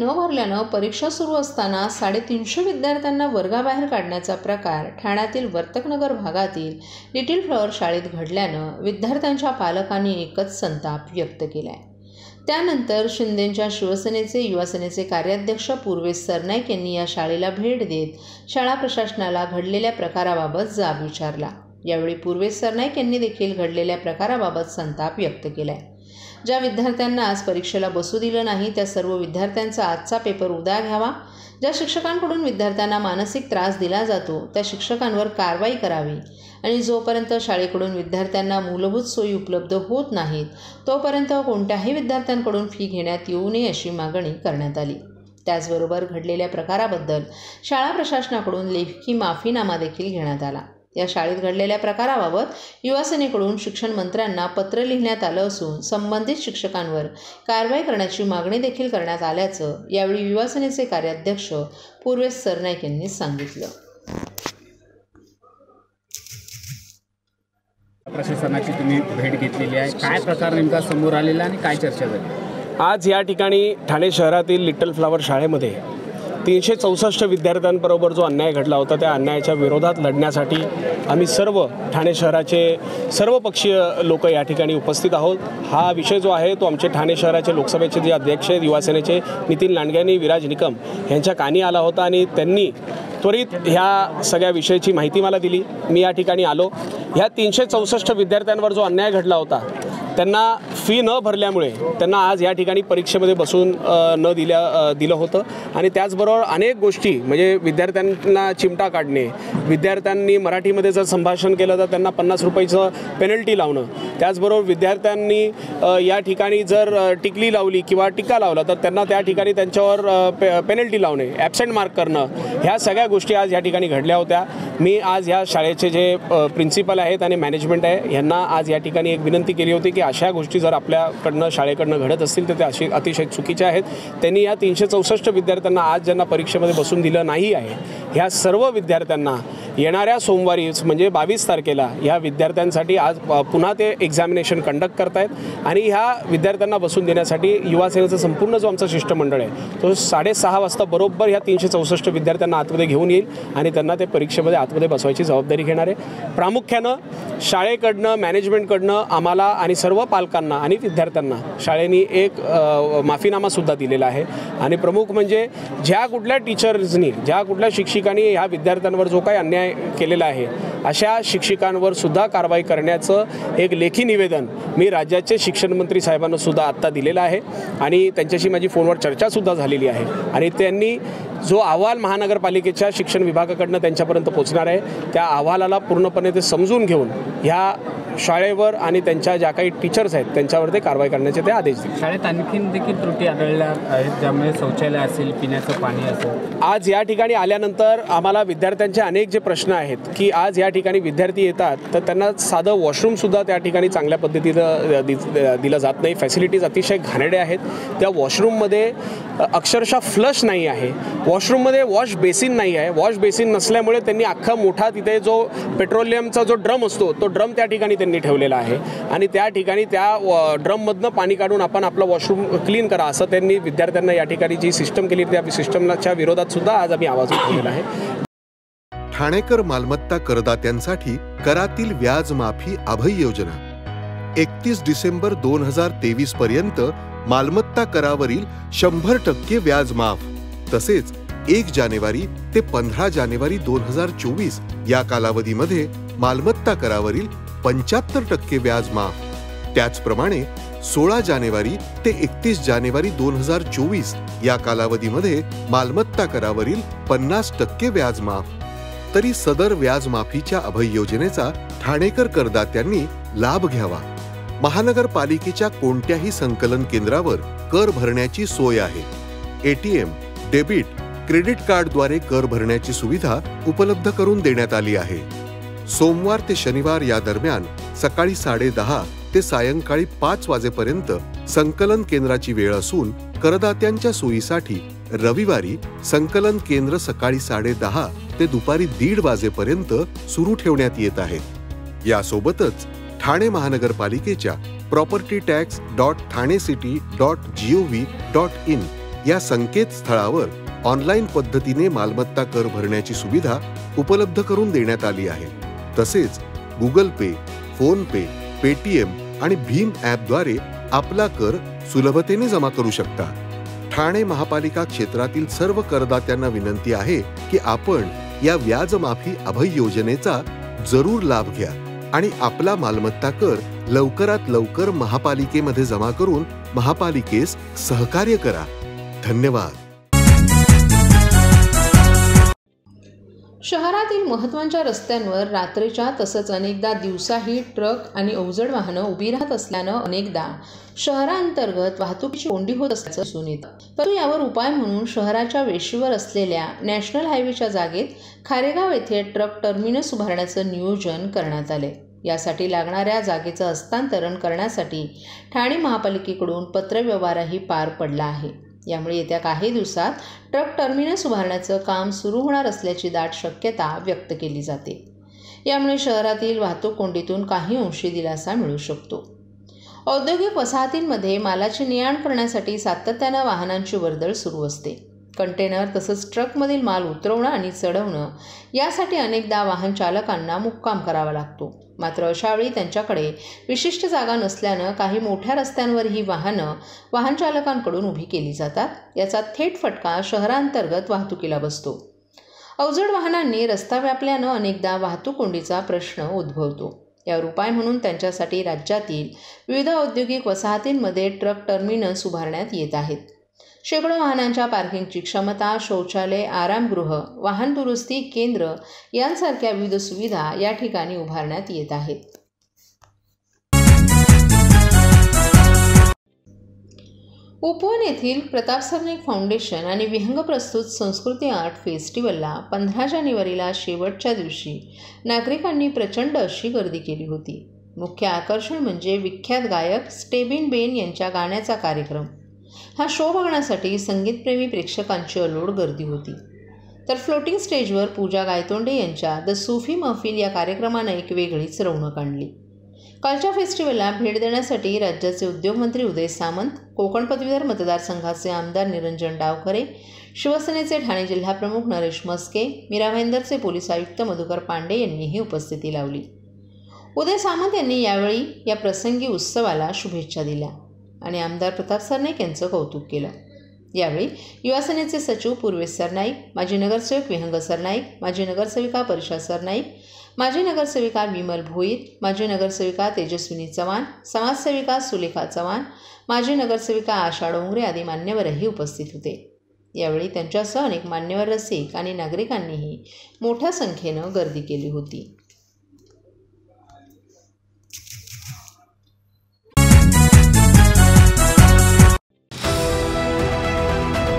न भरल्यानं परीक्षा सुरू असताना 350 विद्यार्थ्यांना वर्गाबाहेर काढण्याचा प्रकार ठाण्यातील वर्तकनगर भागातील लिटिल फ्लॉवर शाळेत घडल्यानं विद्यार्थ्यांच्या पालकांनी एकच संताप व्यक्त केला आहे। त्यानंतर शिंदेंच्या शिवसेनेचे युवासेनेचे कार्याध्यक्ष पूर्वेश सरनाईक यांनी या शाळेला भेट देत शाळा प्रशासनाला घडलेल्या प्रकाराबाबत जाब विचारला। यावेळी पूर्वेश सरनाईक यांनी देखील घडलेल्या प्रकाराबाबत संताप व्यक्त केला आहे। ज्या विद्यार्थ्यांना आज परीक्षेला बसू दिलं नाही त्या सर्व विद्यार्थ्यांचा आजचा पेपर उद्या घ्यावा। ज्या शिक्षकांकडून विद्यार्थ्यांना मानसिक त्रास दिला जातो त्या शिक्षकांवर कारवाई करावी आणि जोपर्यंत शाळेकडून विद्यार्थ्यांना मूलभूत सोयी उपलब्ध होत नाहीत तोपर्यंत कोणत्याही विद्यार्थ्यांकडून फी घेण्यात येऊ नये अशी मागणी करण्यात आली। त्याचबरोबर घडलेल्या प्रकाराबद्दल शाळा प्रशासनाकडून लेखी माफीनामा देखील घेण्यात आला। या शाळेत घडलेल्या प्रकाराबाबत युवासेनेकडून शिक्षण मंत्र्यांना पत्र लिहिण्यात आलं असून संबंधित शिक्षकांवर कारवाई करण्याची मागणी देखील करण्यात आल्याचं यावेळी युवासेनेचे कार्याध्यक्ष पूर्वेश सरनाईक यांनी सांगितलं। प्रशासनाची तुम्ही भेट घेतलेली आहे, काय प्रकार नेमका समोर आलेला आणि काय चर्चा झाली? आज या ठिकाणी ठाणे शहरातील लिटल फ्लॉवर शाळेमध्ये 364 विद्यार्थ्यांबरोबर जो अन्याय घडला होता त्या अन्यायाच्या विरोधात लढण्यासाठी आम्ही सर्व ठाणे शहराचे सर्वपक्षीय लोक या ठिकाणी उपस्थित आहोत। हा विषय जो आहे तो आमचे ठाणे शहराचे लोकसभेचे जे अध्यक्ष युवासेनेचे नितीन लांडगे आणि विराज निकम यांच्या कानी आला होता आणि त्यांनी त्वरित ह्या सगळ्या विषयाची माहिती मला दिली। मी या ठिकाणी आलो। ह्या 364 विद्यार्थ्यांवर जो अन्याय घडला होता त्यांना फी न भरल्यामुळे त्यांना आज या ठिकाणी परीक्षेमध्ये बसून दिलं होतं आणि त्याचबरोबर अनेक गोष्टी म्हणजे विद्यार्थ्यांना चिमटा काढणे, विद्यार्थ्यांनी मराठीमध्ये जर संभाषण केलं तर त्यांना 50 रुपयाचं पेनल्टी लावणं, त्याचबरोबर विद्यार्थ्यांनी या ठिकाणी जर टिकली लावली किंवा टिक्का लावला तर त्यांना त्या ठिकाणी त्यांच्यावर पेनल्टी लावणे, ॲब्सेंट मार्क करणं, ह्या सगळ्या गोष्टी आज या ठिकाणी घडल्या होत्या। मी आज ह्या शाळेचे जे प्रिन्सिपल आहेत आणि मॅनेजमेंट आहे यांना आज या ठिकाणी एक विनंती केली होती की अशा गोष्टी जर आपल्याकडनं शाळेकडनं घडत असतील तर त्या अतिशय चुकीच्या आहेत। त्यांनी या 364 विद्यार्थ्यांना आज ज्यांना परीक्षेमध्ये बसून दिलं नाही आहे ह्या सर्व विद्यार्थ्यांना येणाऱ्या सोमवारी म्हणजे 22 तारखेला ह्या विद्यार्थ्यांसाठी आज पुन्हा ते एक्झामिनेशन कंडक्ट करतायत आणि ह्या विद्यार्थ्यांना बसून देण्यासाठी युवासेनेचा संपूर्ण जो आमचा शिष्टमंडळ आहे तो 6:30 वाजता बरोबर ह्या 364 विद्यार्थ्यांना आतमध्ये घेऊन येईल आणि त्यांना ते परीक्षेमध्ये आतमध्ये बसवायची जबाबदारी घेणार आहे। प्रामुख्यानं शाळेकडनं मॅनेजमेंटकडनं आम्हाला आणि सर्व पालकांना आणि विद्यार्थ्यांना शाळेने एक माफीनामासुद्धा दिलेला आहे आणि प्रमुख म्हणजे ज्या कुठल्या टीचर्सनी ज्या कुठल्या शिक्षकांनी ह्या विद्यार्थ्यांवर जो काही अन्याय केलेला आहे अशा शिक्षकांवर सुद्धा कारवाई करण्याचं एक लेखी निवेदन मी राज्याचे शिक्षण मंत्री साहेबांना सुद्धा आत्ता दिलेलं आहे आणि त्यांच्याशी माझी फोनवर चर्चासुद्धा झालेली आहे आणि त्यांनी जो अहवाल महानगरपालिकेच्या शिक्षण विभागाकडनं त्यांच्यापर्यंत पोहोचणार आहे त्या अहवालाला पूर्णपणे ते समजून घेऊन ह्या शाळेवर आणि त्यांच्या ज्या काही टीचर्स आहेत त्यांच्यावर ते कारवाई करण्याचे ते आदेश दिले। शाळेत आणखीन देखील त्रुटी आढळल्या आहेत ज्यामुळे शौचालय असेल, पिण्याचं पाणी असेल। आज या ठिकाणी आल्यानंतर आम्हाला विद्यार्थ्यांचे अनेक जे प्रश्न आहेत की आज या ठिकाणी विद्यार्थी येतात तर त्यांना साधं वॉशरूमसुद्धा त्या ठिकाणी चांगल्या पद्धतीनं दिलं जात नाही। फॅसिलिटीज अतिशय घाणेरड्या आहेत। त्या वॉशरूममध्ये अक्षरशः फ्लश नाही आहे, वॉशरूममध्ये वॉश बेसिन नाही आहे। वॉश बेसिन नसल्यामुळे त्यांनी अख्खा मोठा तिथे जो पेट्रोलियमचा जो ड्रम असतो तो ड्रम त्या ठिकाणी त्यांनी ठेवलेला आहे आणि त्या ठिकाणी त्या ड्रममधनं पाणी काढून आपण आपलं वॉशरूम क्लीन करा असं त्यांनी विद्यार्थ्यांना या ठिकाणी जी सिस्टम केली त्या सिस्टमच्या विरोधात सुद्धा आज आम्ही आवाज उठवलेला आहे। ठाणेकर मालमत्ता करदात्यांसाठी करातील व्याज माफी अभय योजना 31 डिसेंबर 2023 पर्यंत मालमत्ता करावरील 100% व्याज माफ तसेच 1 जानेवारी ते 15 जानेवारी 2024 या कालावधीमध्ये मालमत्ता करावरील 75% व्याज माफ। त्याचप्रमाणे 16 जानेवारी ते 31 जानेवारी 2024 या कालावधीमध्ये मालमत्ता करावरील 50% व्याज माफ। तरी सदर व्याज माफीच्या अभय योजनेचा ठाणेकर करदात्यांनी लाभ घ्यावा। महानगरपालिकेच्या कोणत्याही संकलन केंद्रावर कर भरण्याची सोय आहे। एटीएम, डेबिट, क्रेडिट कार्डद्वारे कर भरण्याची सुविधा उपलब्ध करून देण्यात आली आहे। सोमवार ते शनिवार या दरम्यान सकाळी 10:30 ते सायंकाळी 5 वाजेपर्यंत संकलन केंद्राची वेळ असून करदात्यांच्या सोयीसाठी रविवारी संकलन केंद्र सकाळी 10:30 ते दुपारी 1:30 वाजेपर्यंत सुरू ठेवण्यात येत आहेत। यासोबतच ठाणे महानगरपालिकेच्या propertytax.thanecity.gov.in या संकेतस्थळावर ऑनलाईन पद्धतीने मालमत्ता कर भरण्याची सुविधा उपलब्ध करून देण्यात आली आहे. तसेच गुगल पे, फोन पे, पेटीएम आणि भीम ॲपद्वारे आपला कर सुलभतेने जमा करू शकता. ठाणे महापालिका क्षेत्रातील सर्व करदात्यांना विनंती आहे की आपण या व्याजमाफी अभय योजनेचा जरूर लाभ घ्या आणि आपला मालमत्ता कर लवकरात लवकर महापालिकेमध्ये जमा करून महापालिकेस सहकार्य करा. धन्यवाद. शहरातील महत्त्वाच्या रस्त्यांवर रात्रीच्या तसंच अनेकदा दिवसाही ट्रक आणि अवजड वाहनं उभी राहत असल्यानं अनेकदा शहरांतर्गत वाहतुकीची कोंडी होत असल्याचं दिसून येतं. परंतु यावर उपाय म्हणून शहराच्या वेशीवर असलेल्या नॅशनल हायवेच्या जागेत खारेगाव येथे ट्रक टर्मिनस उभारण्याचं नियोजन करण्यात आले. यासाठी लागणाऱ्या जागेचं हस्तांतरण करण्यासाठी ठाणे महापालिकेकडून पत्रव्यवहारही पार पडला आहे. यामुळे येत्या काही दिवसात ट्रक टर्मिनस उभारण्याचं काम सुरू होणार असल्याची दाट शक्यता व्यक्त केली जाते. यामुळे शहरातील वाहतूक कोंडीतून काही अंशी दिलासा मिळू शकतो. औद्योगिक वसाहतींमध्ये मालाची ने-आण करण्यासाठी सातत्यानं वाहनांची वर्दळ सुरू असते. कंटेनर तसंच ट्रकमधील माल उतरवणं आणि चढवणं यासाठी अनेकदा वाहन चालकांना मुक्काम करावा लागतो. मात्र अशावेळी त्यांच्याकडे विशिष्ट जागा नसल्यानं काही मोठ्या रस्त्यांवर ही वाहन चालकांकडून उभी केली जातात. याचा थेट फटका शहरांतर्गत वाहतुकीला बसतो. अवजड वाहनांनी रस्ता व्यापल्यानं अनेकदा वाहतूक कोंडीचा प्रश्न उद्भवतो. यावर उपाय म्हणून त्यांच्यासाठी राज्यातील विविध औद्योगिक वसाहतींमध्ये ट्रक टर्मिनस उभारण्यात येत आहेत. शेकडो वाहनांच्या पार्किंगची क्षमता, शौचालय, आरामगृह, वाहन दुरुस्ती केंद्र यांसारख्या विविध सुविधा या ठिकाणी उभारण्यात येत आहेत. उपवन येथील प्रताप सरनाईक फाउंडेशन आणि विहंग प्रस्तुत संस्कृती आर्ट फेस्टिवलला 15 जानेवारीला शेवटच्या दिवशी नागरिकांनी प्रचंड अशी गर्दी केली होती. मुख्य आकर्षण म्हणजे विख्यात गायक स्टेबिन बेन यांच्या गाण्याचा कार्यक्रम. हा शो बघण्यासाठी संगीतप्रेमी प्रेक्षकांची अलोट गर्दी होती. तर फ्लोटिंग स्टेजवर पूजा गायतोंडे यांच्या द सूफी महफिल या कार्यक्रमानं एक वेगळीच रौनक आणली. कालच्या फेस्टिवलला भेट देण्यासाठी राज्याचे उद्योगमंत्री उदय सामंत, कोकण पदवीधर मतदारसंघाचे आमदार निरंजन डावखरे, शिवसेनेचे ठाणे जिल्हाप्रमुख नरेश मस्के, मीरा भाईंदरचे पोलीस आयुक्त मधुकर पांडे यांनीही उपस्थिती लावली. उदय सामंत यांनी यावेळी या प्रसंगी उत्सवाला शुभेच्छा दिल्या आणि आमदार प्रताप सरनाईक यांचं कौतुक केलं. यावेळी युवासेनेचे सचिव पूर्वेश सरनाईक, माजी नगरसेवक विहंग सरनाईक, माजी नगरसेविका परिषा सरनाईक, माजी नगरसेविका विमल भोईर, माजी नगरसेविका तेजस्विनी चव्हाण, समाजसेविका सुलेखा चव्हाण, माजी नगरसेविका आशा डोंगरे आदी मान्यवरही उपस्थित होते. यावेळी त्यांच्यासह अनेक मान्यवर रसिक आणि नागरिकांनीही मोठ्या संख्येनं गर्दी केली होती.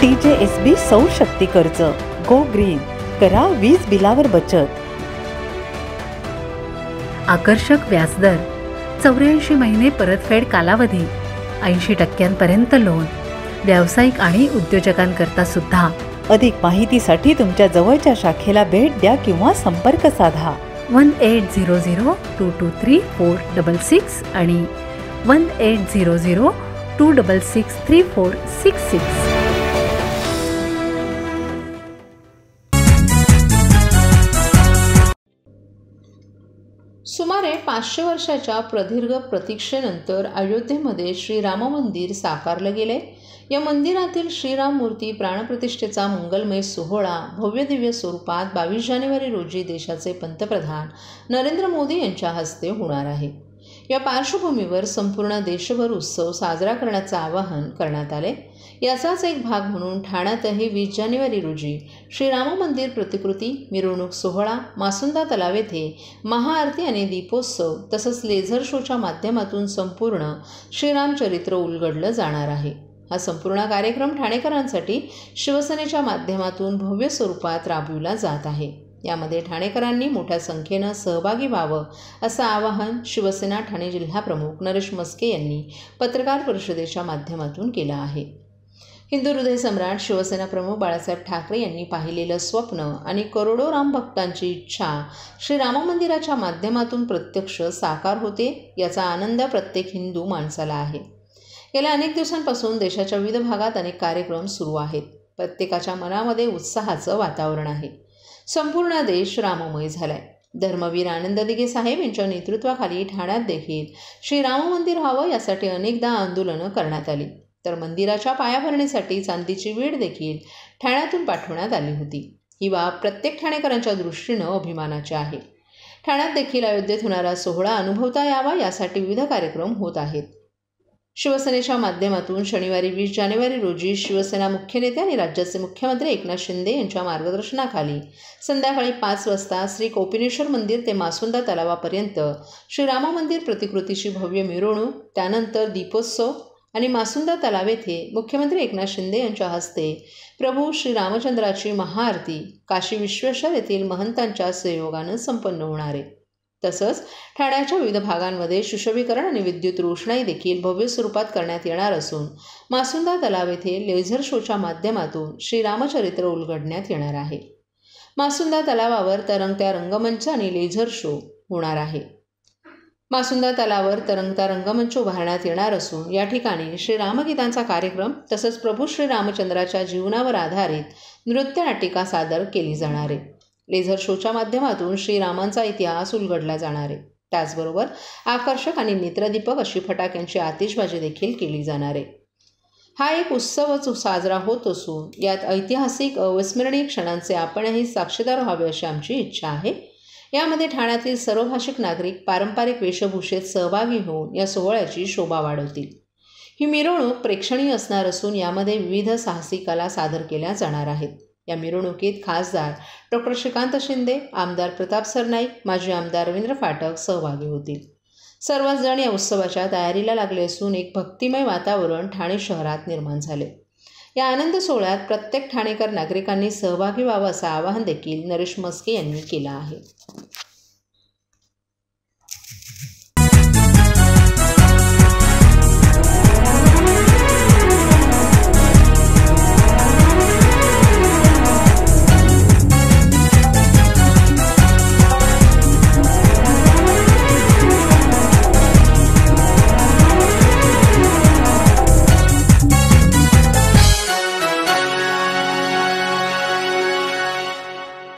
TJSB सौर शक्ती कर्ज. Go green. करा वीज बिलावर बचत. आकर्षक व्याजदर, 84 महिने परतफेड कालावधी, 80% लोन, व्यावसायिक आणि उद्योजकांकरता सुद्धा. अधिक माहितीसाठी तुमच्या जवळच्या शाखेला भेट द्या किंवा संपर्क साधा. 1800-223-466 आणि 1800-266-3466. सुमारे 500 वर्षाच्या प्रदीर्घ प्रतीक्षेनंतर अयोध्येमध्ये श्रीराम मंदिर साकारलं गेले. या मंदिरातील श्रीराम मूर्ती प्राणप्रतिष्ठेचा मंगलमय सोहळा भव्य दिव्य स्वरूपात 22 जानेवारी रोजी देशाचे पंतप्रधान नरेंद्र मोदी यांच्या हस्ते होणार आहे. या पार्श्वभूमीवर संपूर्ण देशभर उत्सव साजरा करण्याचं आवाहन करण्यात आले. याचाच एक भाग म्हणून ठाण्यातही 20 जानेवारी रोजी श्रीराम मंदिर प्रतिकृती, मिरवणूक सोहळा, मासुंदा तलाव येथे महाआरती आणि दीपोत्सव तसंच लेझर शोच्या माध्यमातून संपूर्ण श्रीरामचरित्र उलगडलं जाणार आहे. हा संपूर्ण कार्यक्रम ठाणेकरांसाठी शिवसेनेच्या माध्यमातून भव्य स्वरूपात राबविला जात आहे. यामध्ये ठाणेकरांनी मोठ्या संख्येनं सहभागी व्हावं असं आवाहन शिवसेना ठाणे जिल्हाप्रमुख नरेश मस्के यांनी पत्रकार परिषदेच्या माध्यमातून केलं आहे. हिंदू हृदय सम्राट शिवसेना प्रमुख बाळासाहेब ठाकरे यांनी पाहिलेलं स्वप्न आणि करोडो रामभक्तांची इच्छा श्रीराम मंदिराच्या माध्यमातून प्रत्यक्ष साकार होते याचा आनंद प्रत्येक हिंदू माणसाला आहे. गेल्या अनेक दिवसांपासून देशाच्या विविध भागात अनेक कार्यक्रम सुरू आहेत. प्रत्येकाच्या मनामध्ये उत्साहाचं वातावरण आहे. संपूर्ण देश राममय झालाय. धर्मवीर आनंद दिघे साहेब यांच्या नेतृत्वाखाली ठाण्यात देखील श्रीराम मंदिर व्हावं यासाठी अनेकदा आंदोलनं करण्यात आली. तर मंदिराच्या पायाभरणीसाठी चांदीची वीट देखील ठाण्यातून पाठवण्यात आली होती. ही बाब प्रत्येक ठाणेकरांच्या दृष्टीनं अभिमानाची आहे. ठाण्यात देखील अयोध्येत होणारा सोहळा अनुभवता यावा यासाठी विविध कार्यक्रम होत आहेत. शिवसेनेच्या माध्यमातून शनिवारी 20 जानेवारी रोजी शिवसेना मुख्य नेते आणि राज्याचे मुख्यमंत्री एकनाथ शिंदे यांच्या मार्गदर्शनाखाली संध्याकाळी 5 वाजता श्री कोपिनेश्वर मंदिर ते मासुंदा तलावापर्यंत श्रीराम मंदिर प्रतिकृतीची भव्य मिरवणूक, त्यानंतर दीपोत्सव आणि मासुंदा तलाव येथे मुख्यमंत्री एकनाथ शिंदे यांच्या हस्ते प्रभू श्रीरामचंद्राची महाआरती काशी विश्वेश्वर येथील महंतांच्या सहयोगानं संपन्न होणार आहे. तसंच ठाण्याच्या विविध भागांमध्ये सुशोभीकरण आणि विद्युत रोषणाई देखील भव्य स्वरूपात करण्यात येणार असून मासुंदा तलाव येथे लेझर शोच्या माध्यमातून श्रीरामचरित्र उलगडण्यात येणार आहे. मासुंदा तलावावर तरंगत्या रंगमंच आणि लेझर शो होणार आहे. मासुंदा तलावावर तरंगता रंगमंच उभारण्यात येणार असून या ठिकाणी श्रीरामगीतांचा कार्यक्रम तसंच प्रभू श्रीरामचंद्राच्या जीवनावर आधारित नृत्यनाटिका सादर केली जाणार आहे. लेझर शोच्या माध्यमातून श्रीरामांचा इतिहास उलगडला जाणार आहे. त्याचबरोबर आकर्षक आणि नेत्रदीपक अशी फटाक्यांची आतिषबाजी देखील केली जाणार आहे. हा एक उत्सवच साजरा होत असून यात ऐतिहासिक अविस्मरणीय क्षणांचे आपणही साक्षीदार व्हावे अशी आमची इच्छा आहे. यामध्ये ठाण्यातील सर्व भाषिक नागरिक पारंपरिक वेशभूषेत सहभागी होऊन या सोहळ्याची शोभा वाढवतील. ही मिरवणूक प्रेक्षणीय असणार असून यामध्ये विविध साहसी कला सादर केल्या जाणार आहेत. या मिरवणुकीत खासदार डॉक्टर श्रीकांत शिंदे, आमदार प्रताप सरनाईक, माजी आमदार रवींद्र फाटक सहभागी होतील. सर्वच जण या उत्सवाच्या तयारीला लागले असून एक भक्तिमय वातावरण ठाणे शहरात निर्माण झाले. या आनंद सोहळ्यात प्रत्येक ठाणेकर नागरिकांनी सहभागी व्हावं असं आवाहन देखील नरेश मस्के यांनी केलं आहे.